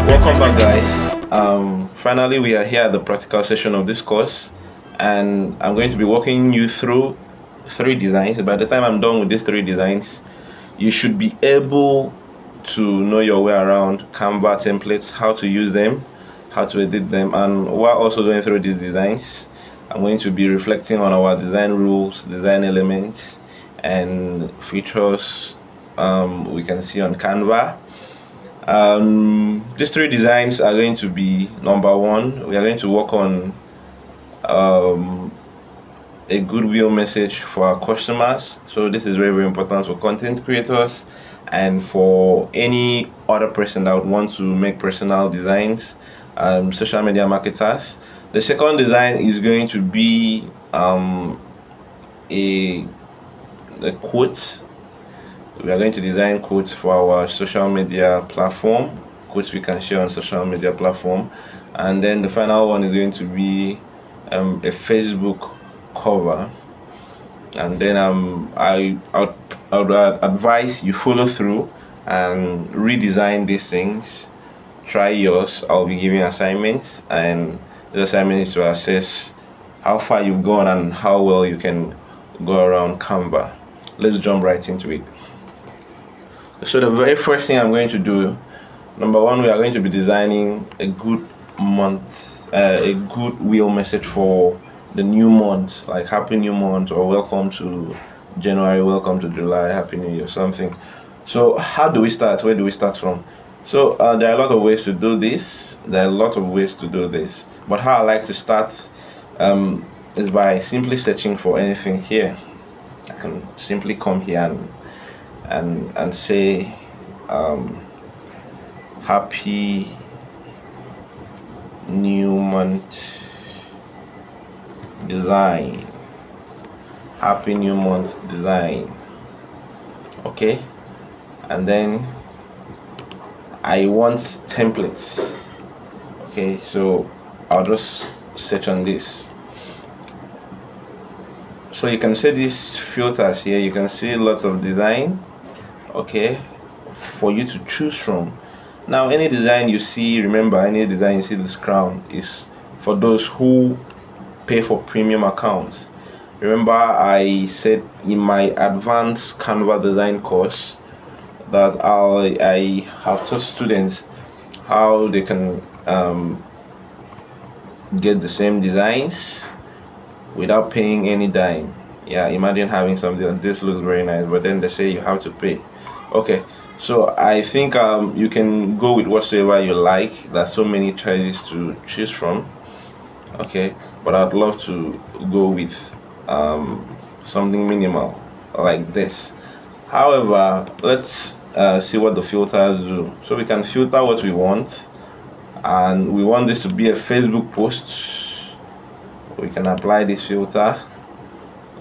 Welcome back, guys. Finally we are here at the practical session of this course, and I'm going to be walking you through 3 designs. By the time I'm done with these 3 designs, you should be able to know your way around Canva templates, how to use them, how to edit them. And while also going through these designs, I'm going to be reflecting on our design rules, design elements, and features we can see on Canva. These 3 designs are going to be: number one, we are going to work on a goodwill message for our customers. So this is very, very important for content creators and for any other person that would want to make personal designs, social media marketers. The second design is going to be a quote. We are going to design quotes for our social media platform, quotes we can share on social media platform. And then the final one is going to be a Facebook cover. And then I would advise you follow through and redesign these things. Try yours. I'll be giving assignments, and the assignment is to assess how far you've gone and how well you can go around Canva. Let's jump right into it. So the very first thing I'm going to do, number one, we are going to be designing a good month, a goodwill message for the new month, like Happy New Month, or welcome to January, welcome to July, Happy New Year, something. So how do we start? Where do we start from? So there are a lot of ways to do this. But how I like to start is by simply searching for anything here. I can simply come here and say Happy New Month design, Happy New Month design. Okay, and then I want templates. Okay, so I'll just search on this. So you can see these filters here, you can see lots of design, okay, for you to choose from. Now any design you see, remember, any design you see this crown is for those who pay for premium accounts. Remember, I said in my advanced Canva design course that I have taught students how they can get the same designs without paying any dime. Yeah, imagine having something like this, looks very nice, but then they say you have to pay. Okay, so I think you can go with whatsoever you like. There's so many choices to choose from. Okay, but I'd love to go with something minimal like this. However, let's see what the filters do. So we can filter what we want, and we want this to be a Facebook post. We can apply this filter.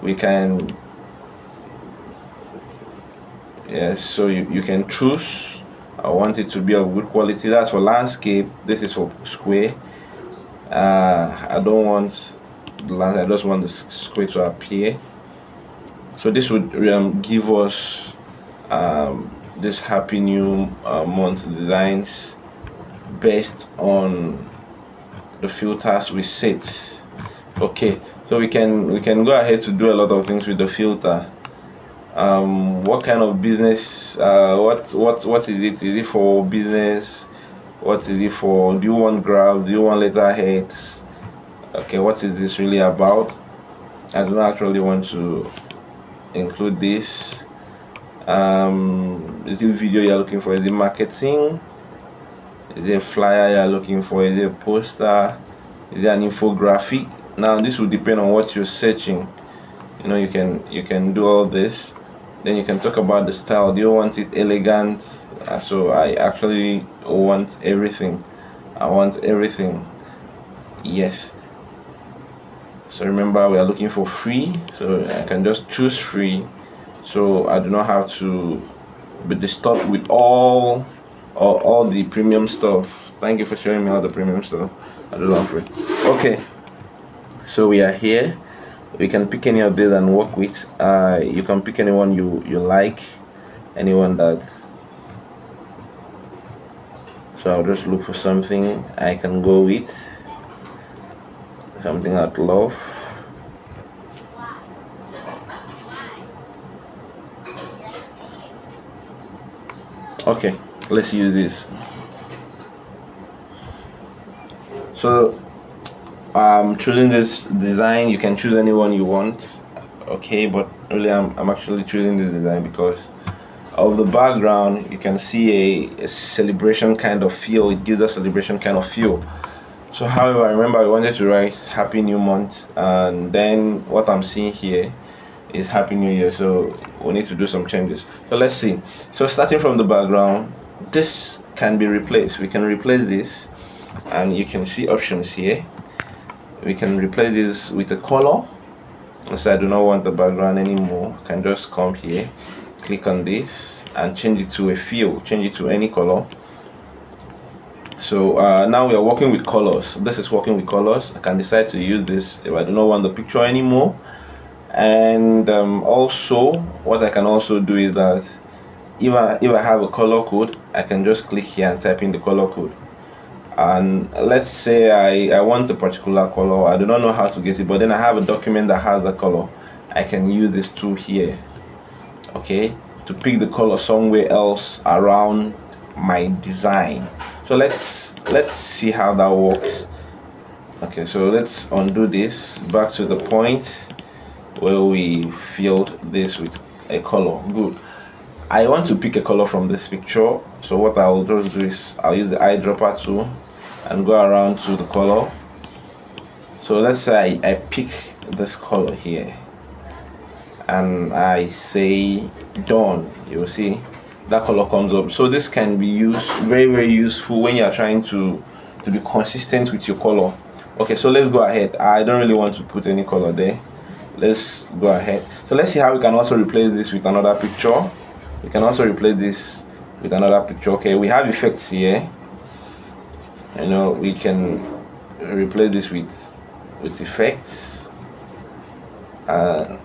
We can, yes, so you can choose. I want it to be of good quality. That's for landscape. This is for square. I don't want the landscape, I just want the square to appear. So this would give us this Happy New Month designs based on the filters we set. Okay, so we can go ahead to do a lot of things with the filter. What kind of business, what is it? Is it for business? What is it for? Do you want graphs? Do you want letterheads? Okay, what is this really about? I don't actually want to include this. Is it video you're looking for? Is it marketing? Is it a flyer you're looking for? Is it a poster? Is it an infographic? Now this will depend on what you're searching. You know, you can do all this. Then you can talk about the style. Do you want it elegant? So I actually want everything. I want everything. Yes. So remember, we are looking for free, so I can just choose free, so I do not have to be disturbed with all the premium stuff. Thank you for showing me all the premium stuff. I do love it. Okay, so we are here. We can pick any of these and work with. You can pick anyone you like, anyone that So I'll just look for something I can go with, something I'd love. Okay, let's use this. So I'm choosing this design. You can choose anyone you want, okay, but really I'm actually choosing this design because of the background. You can see a celebration kind of feel. It gives a celebration kind of feel. So however, I remember I wanted to write Happy New Month, and then what I'm seeing here is Happy New Year, so we need to do some changes. So let's see. So starting from the background, this can be replaced. We can replace this, and you can see options here. We can replace this with a color. So I do not want the background anymore. I can just come here, click on this, and change it to a fill, change it to any color. So now we are working with colors. This is working with colors. I can decide to use this if I do not want the picture anymore. And also what I can also do is that if I have a color code, I can just click here and type in the color code. And let's say I want a particular color. I do not know how to get it, but then I have a document that has the color. I can use this tool here, okay, to pick the color somewhere else around my design. So let's see how that works. Okay, so let's undo this back to the point where we filled this with a color. Good. I want to pick a color from this picture, so what I will just do is I'll use the eyedropper tool and go around to the color. So let's say I pick this color here and I say done. You will see that color comes up. So this can be used, very useful when you are trying to be consistent with your color. Okay, so let's go ahead. I don't really want to put any color there. Let's go ahead. So let's see how we can also replace this with another picture. We can also replace this with another picture. Okay, we have effects here. You know, we can replace this with effects. You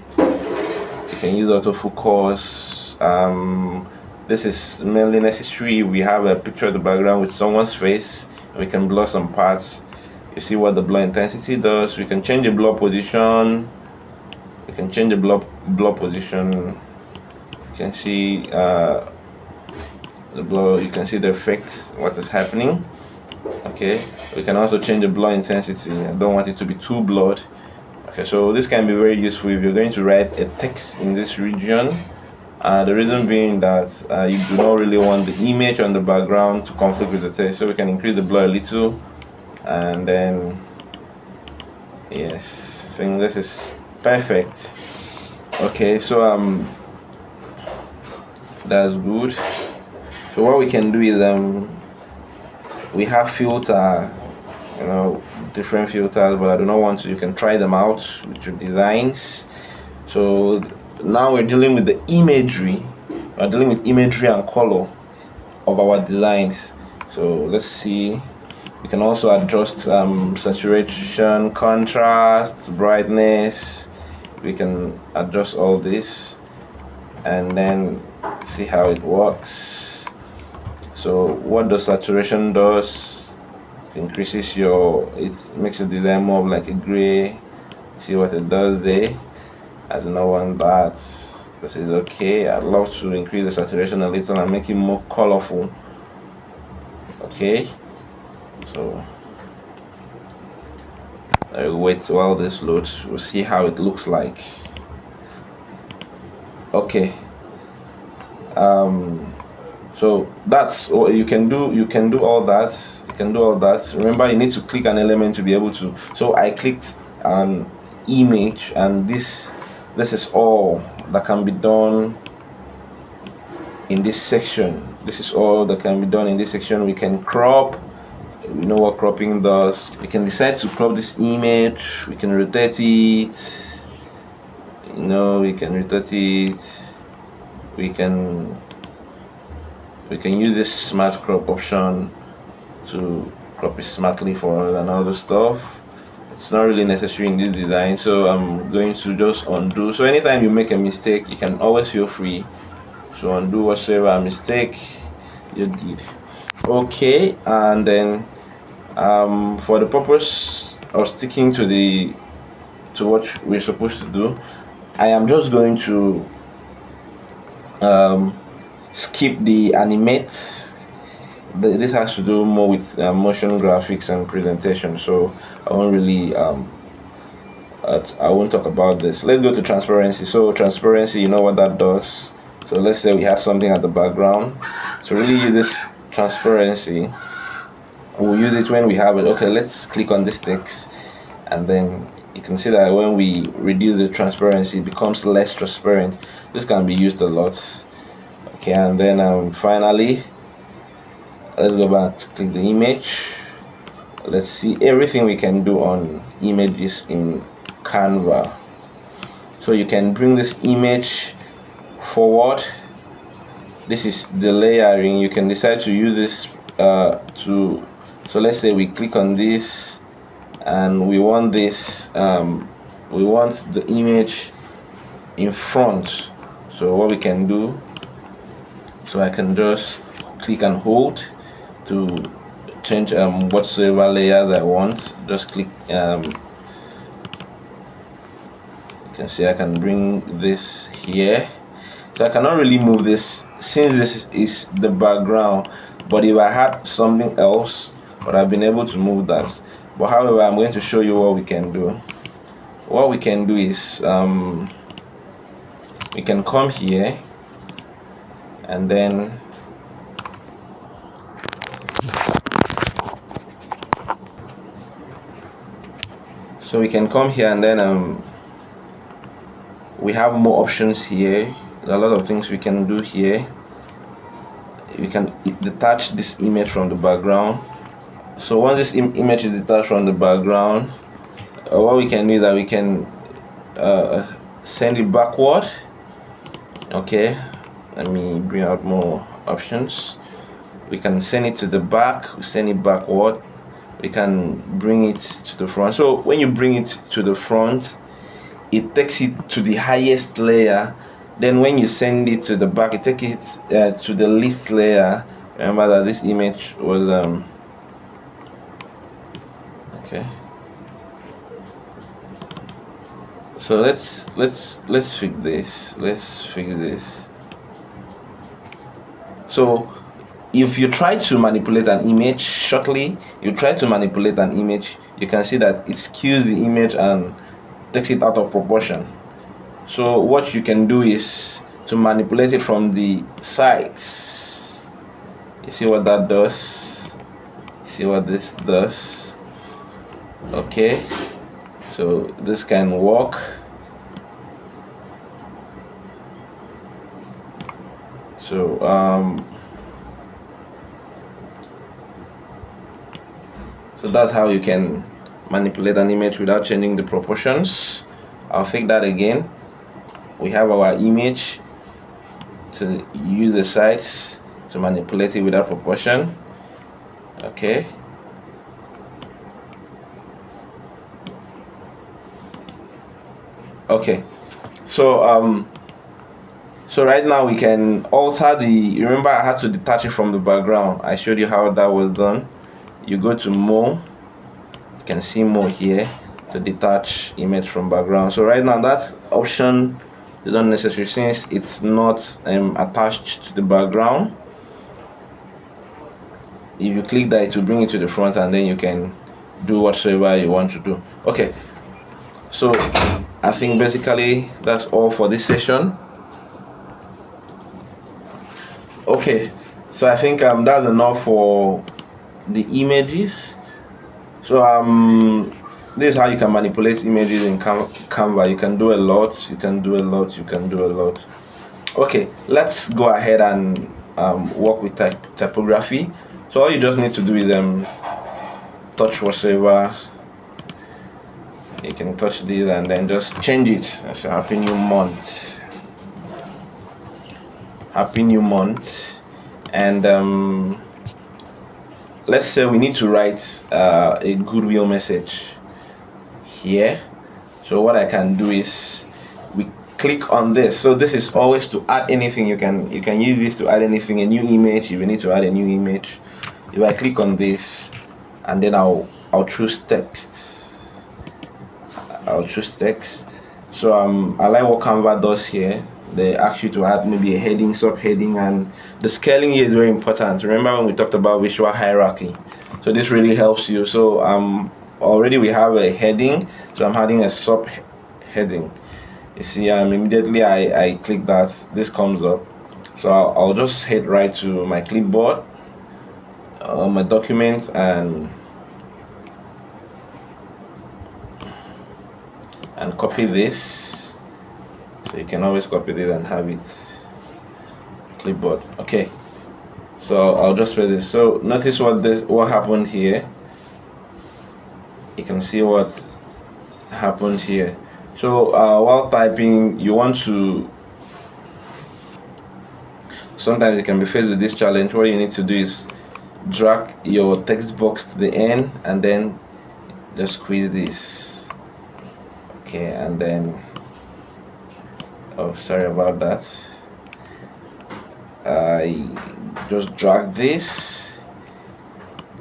can use autofocus. This is mainly necessary. We have a picture of the background with someone's face. We can blur some parts. You see what the blur intensity does. We can change the blur position. We can change the blur position. You can see the blur. You can see the effect, what is happening. Okay, we can also change the blur intensity. I don't want it to be too blurred. Okay, so this can be very useful if you're going to write a text in this region. The reason being that you do not really want the image on the background to conflict with the text, so we can increase the blur a little, and then yes, I think this is perfect. Okay, so that's good. So what we can do is we have filter, you know, different filters, but I do not want to. You can try them out with your designs. So now we're dealing with the imagery. We're dealing with imagery and color of our designs. So let's see. We can also adjust saturation, contrast, brightness. We can adjust all this and then see how it works. So what the saturation does, it increases it makes your design more of like a gray. See what it does there. I don't know want that. This is okay. I'd love to increase the saturation a little and make it more colorful. Okay, so I'll wait while this loads. We'll see how it looks like. Okay, so that's what you can do. You can do all that. You can do all that. Remember, you need to click an element to be able to. So I clicked an image, and this is all that can be done in this section. This is all that can be done in this section. We can crop. We know what cropping does. We can decide to crop this image. We can rotate it. You know, we can rotate it. We can use this smart crop option to crop it smartly for us and other stuff. It's not really necessary in this design, so I'm going to just undo. So anytime you make a mistake, you can always feel free to undo whatsoever mistake you did. Okay, and then for the purpose of sticking to what we're supposed to do, I am just going to skip the animate. This has to do more with motion graphics and presentation, so I won't really I won't talk about this. Let's go to transparency. So transparency, you know what that does. So let's say we have something at the background. To really use this transparency, we'll use it when we have it. Okay, let's click on this text, and then you can see that when we reduce the transparency, it becomes less transparent. This can be used a lot. Okay, and then finally, let's go back to click the image. Let's see everything we can do on images in Canva. So you can bring this image forward. This is the layering. You can decide to use this so let's say we click on this and we want this we want the image in front. So what we can do, so I can just click and hold to change whatsoever layers I want. Just click you can see I can bring this here. So I cannot really move this since this is the background, but if I had something else, but I've been able to move that. But however, I'm going to show you what we can do. What we can do is we can come here and then so we can come here and then we have more options here. There are a lot of things we can do here. You can detach this image from the background. So once this image is detached from the background, what we can do is that we can send it backward. Okay, let me bring out more options. We can send it to the back, we send it backward, we can bring it to the front. So when you bring it to the front, it takes it to the highest layer. Then when you send it to the back, it takes it to the least layer. Remember that this image was okay. So let's fix this. Let's fix this. So if you try to manipulate an image shortly, you try to manipulate an image, you can see that it skews the image and takes it out of proportion. So what you can do is to manipulate it from the sides. You see what that does? See what this does? Okay, so this can work. So so that's how you can manipulate an image without changing the proportions. I'll fix that again. We have our image, to use the sides to manipulate it without proportion. Okay, okay, so so right now we can alter the, remember I had to detach it from the background. I showed you how that was done. You go to more, you can see more here to detach image from background. So right now that option is not necessary since it's not attached to the background. If you click that, it will bring it to the front and then you can do whatsoever you want to do. Okay, so I think basically that's all for this session. Okay, so I think that's enough for the images. So this is how you can manipulate images in Canva. You can do a lot, you can do a lot, you can do a lot. Okay, let's go ahead and work with typography. So all you just need to do is touch whatsoever. You can touch this and then just change it. That's a happy new month. Happy new month. And let's say we need to write a goodwill message here. So what I can do is we click on this. So this is always to add anything. You can use this to add anything, a new image if you need to add a new image. if I click on this and then I'll choose text, so I like what Canva does here. They ask you to add maybe a heading, subheading, and the scaling here is very important. Remember when we talked about visual hierarchy? So this really helps you. So already we have a heading, so I'm adding a subheading. You see, immediately I click that, this comes up. So I'll just head right to my clipboard, my document, and copy this. So you can always copy this and have it clipboard. Okay, so I'll just press this. So notice what happened here. You can see what happened here. So while typing, you want to, sometimes you can be faced with this challenge. What you need to do is drag your text box to the end and then just squeeze this. Okay, and then, oh, sorry about that, I just drag this,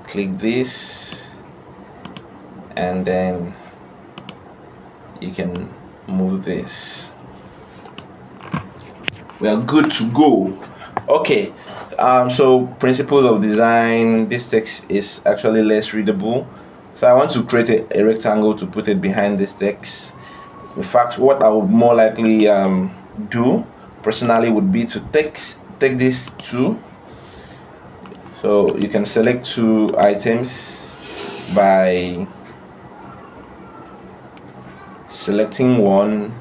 click this, and then you can move this. We are good to go. Okay, so principles of design, this text is actually less readable, so I want to create a rectangle to put it behind this text. In fact, what I would more likely do personally would be to take this two. So you can select two items by selecting one,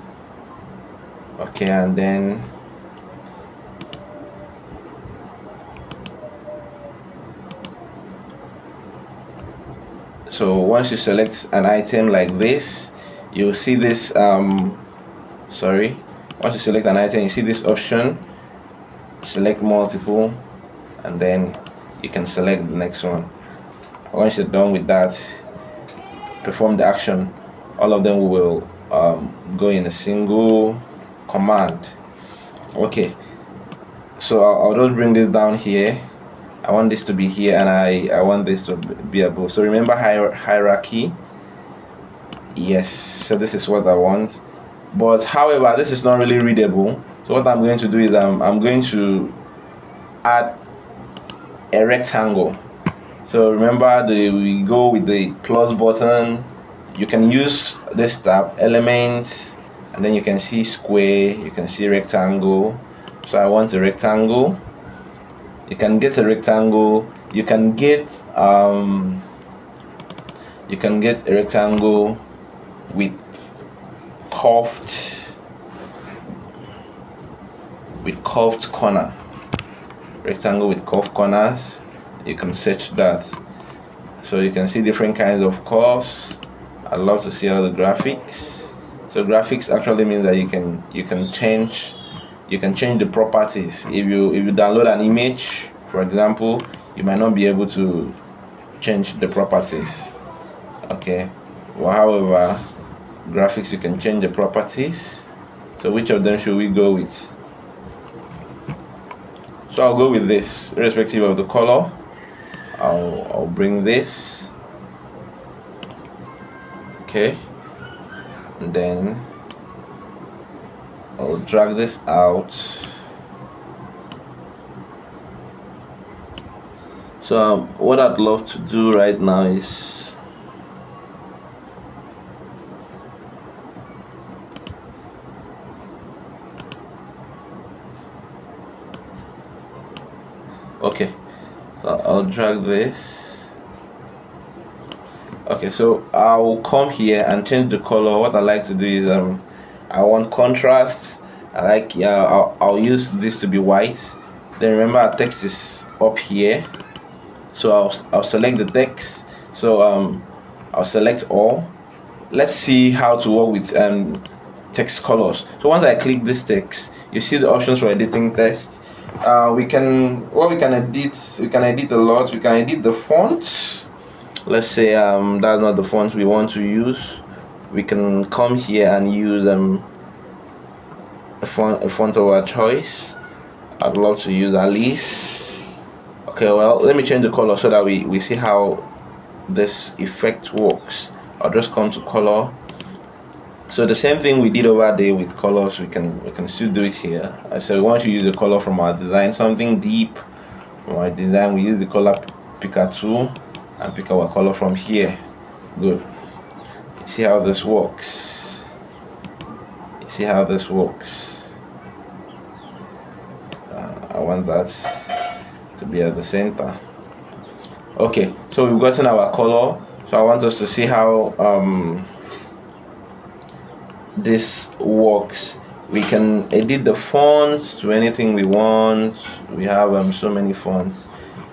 okay, and then so once you select an item like this, you'll see this once you select an item, you see this option, select multiple, and then you can select the next one. Once you're done with that, perform the action. All of them will go in a single command. Okay, so I'll just bring this down here. I want this to be here, and I want this to be above. So remember hierarchy. Yes, so this is what I want, but however this is not really readable. So what I'm going to do is I'm going to add a rectangle. So remember, we go with the plus button. You can use this tab, elements, and then you can see square, you can see rectangle. So I want a rectangle. You can get a rectangle, you can get a rectangle with curved corner, rectangle with curved corners. You can search that, so you can see different kinds of curves. I love to see all the graphics. So graphics actually means that you can change the properties. If you download an image, for example, you might not be able to change the properties. Okay, well, however, graphics, you can change the properties. So which of them should we go with? So I'll go with this, irrespective of the color. I'll bring this, okay, and then I'll drag this out. So what I'd love to do right now is okay, so I'll drag this. Okay, so I'll come here and change the color. What I like to do is I want contrast. I like, I'll use this to be white. Then remember, our text is up here, so I'll select the text. So I'll select all. Let's see how to work with text colors. So once I click this text, you see the options for editing text. We can edit a lot. We can edit the font. Let's say that's not the font we want to use. We can come here and use a font of our choice. I'd love to use Alice. Okay, well, let me change the color so that we see how this effect works. I'll just come to color. So the same thing we did over there with colors, we can still do it here. I said we want to use the color from our design, something deep from our design. We use the color picker tool and pick our color from here. Good. You see how this works. You see how this works. I want that to be at the center. Okay, so we've gotten our color. So I want us to see how this works. We can edit the fonts to anything we want. We have so many fonts,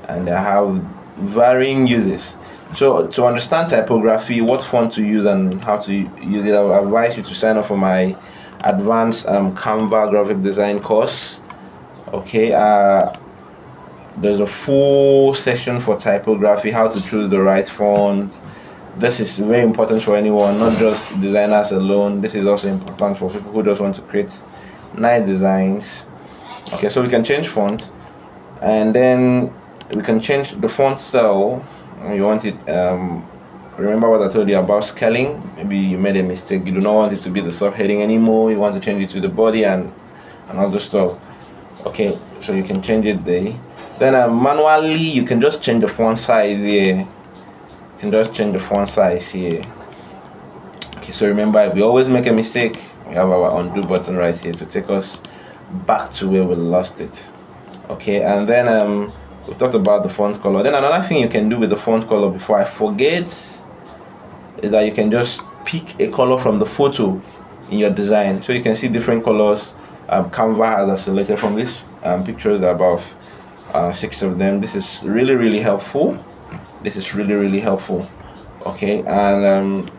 and they have varying uses. So to understand typography, what font to use and how to use it, I would advise you to sign up for my advanced Canva graphic design course. Okay, there's a full section for typography, how to choose the right font. This is very important for anyone, not just designers alone. This is also important for people who just want to create nice designs. Okay, so we can change font, and then we can change the font style. You want it, remember what I told you about scaling? Maybe you made a mistake, you do not want it to be the subheading anymore, you want to change it to the body and other stuff. Okay, so you can change it there. Then manually you can just change the font size here. You can just change the font size here. Okay, so remember, if we always make a mistake, we have our undo button right here to take us back to where we lost it. Okay, and then we talked about the font color. Then another thing you can do with the font color before I forget is that you can just pick a color from the photo in your design. So you can see different colors. Canva has selected from these pictures, about 6 of them. This is really helpful. This is really helpful. Okay, and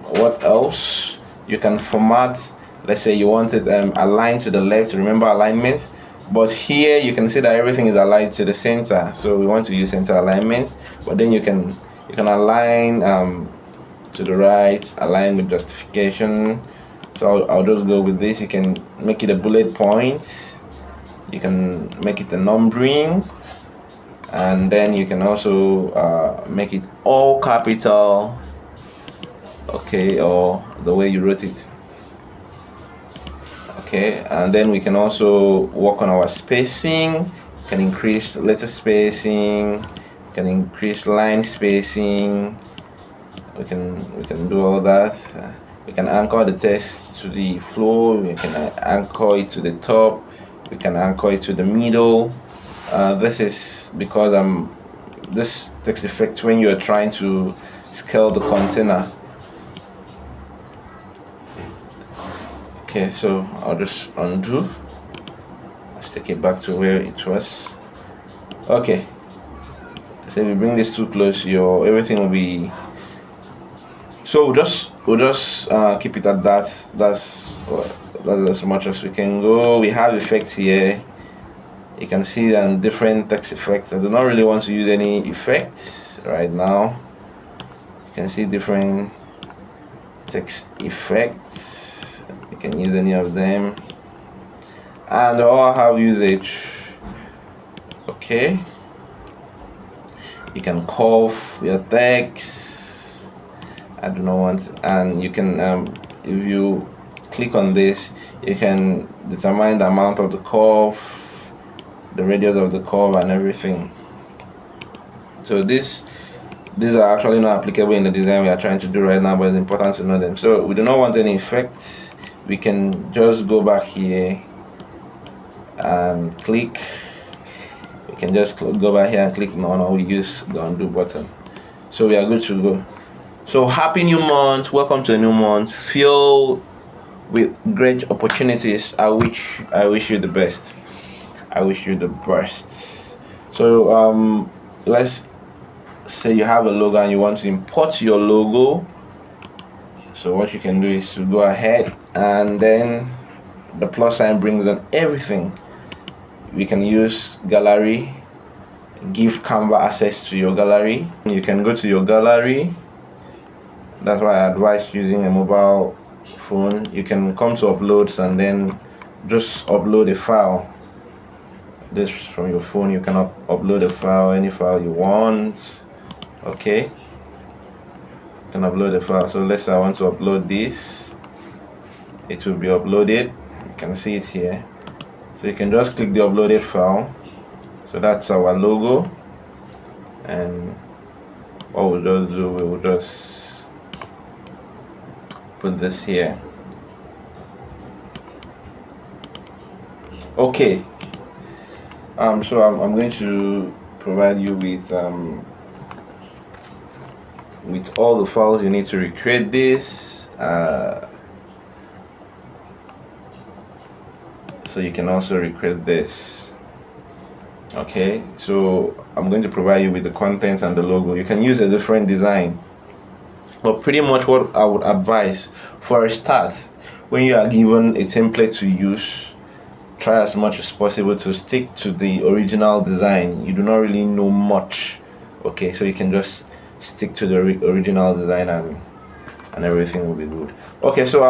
what else? You can format. Let's say you want it aligned to the left. Remember alignment. But here you can see that everything is aligned to the center. So we want to use center alignment. But then you can align to the right, align with justification. So I'll just go with this. You can make it a bullet point. You can make it a numbering. And then you can also make it all capital, okay, or the way you wrote it. Okay, and then we can also work on our spacing. We can increase letter spacing, we can increase line spacing. We can do all that. We can anchor the text to the floor. We can anchor it to the top. We can anchor it to the middle. This is because this text effect when you're trying to scale the container. Okay, so I'll just undo. Let's take it back to where it was. Okay, so if we bring this too close, everything will be. So we'll just keep it at that. That's as much as we can go. We have effects here. You can see different text effects. I do not really want to use any effects right now. You can see different text effects. You can use any of them, and they all have usage. Okay, you can curve your text. I do not want, and you can if you click on this, you can determine the amount of the curve, the radius of the curve, and everything. So these are actually not applicable in the design we are trying to do right now, but it's important to know them. So we do not want any effects. We can just go back here and click. We can just go back here and click on, or we use the undo button. So we are good to go. So happy new month, welcome to a new month, filled with great opportunities. I wish you the best. I wish you the best. So let's say you have a logo and you want to import your logo. So what you can do is to go ahead, and then the plus sign brings on everything. We can use gallery, give Canva access to your gallery. You can go to your gallery. That's why I advise using a mobile phone. You can come to uploads and then just upload a file. this from your phone. You can upload a file, any file you want. Okay, you can upload a file. So let's say I want to upload this, it will be uploaded. You can see it here. So you can just click the uploaded file. So that's our logo, and what we'll just do, we will just put this here. Okay, so I'm going to provide you with all the files you need to recreate this, so you can also recreate this. Okay, so I'm going to provide you with the contents and the logo. You can use a different design, but pretty much what I would advise for a start, when you are given a template to use, try as much as possible to stick to the original design. You do not really know much, okay, so you can just stick to the original design, and everything will be good. Okay, so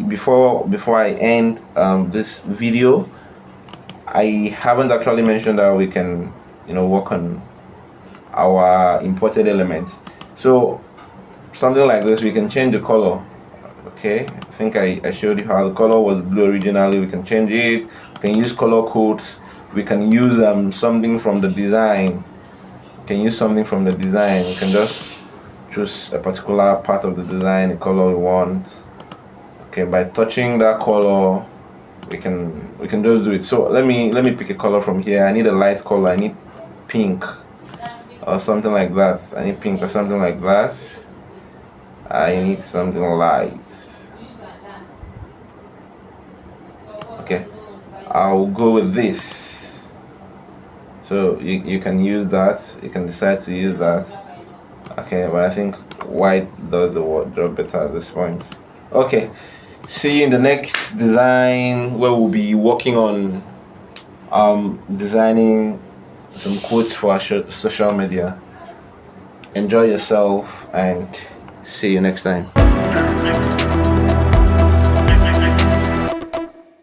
before I end this video, I haven't actually mentioned that we can work on our imported elements. So something like this, we can change the color. Okay, I think I showed you how the color was blue originally. We can change it. We can use color codes. We can use something from the design. We can use something from the design. We can just choose a particular part of the design, the color we want. Okay, by touching that color, we can just do it. So let me pick a color from here. I need a light color. I need pink or something like that. I need pink or something like that. I need something light. Okay, I'll go with this. So you can use that. You can decide to use that. Okay, but I think white does the job better at this point. Okay, see you in the next design, where we'll be working on designing some quotes for our social media. Enjoy yourself, and see you next time.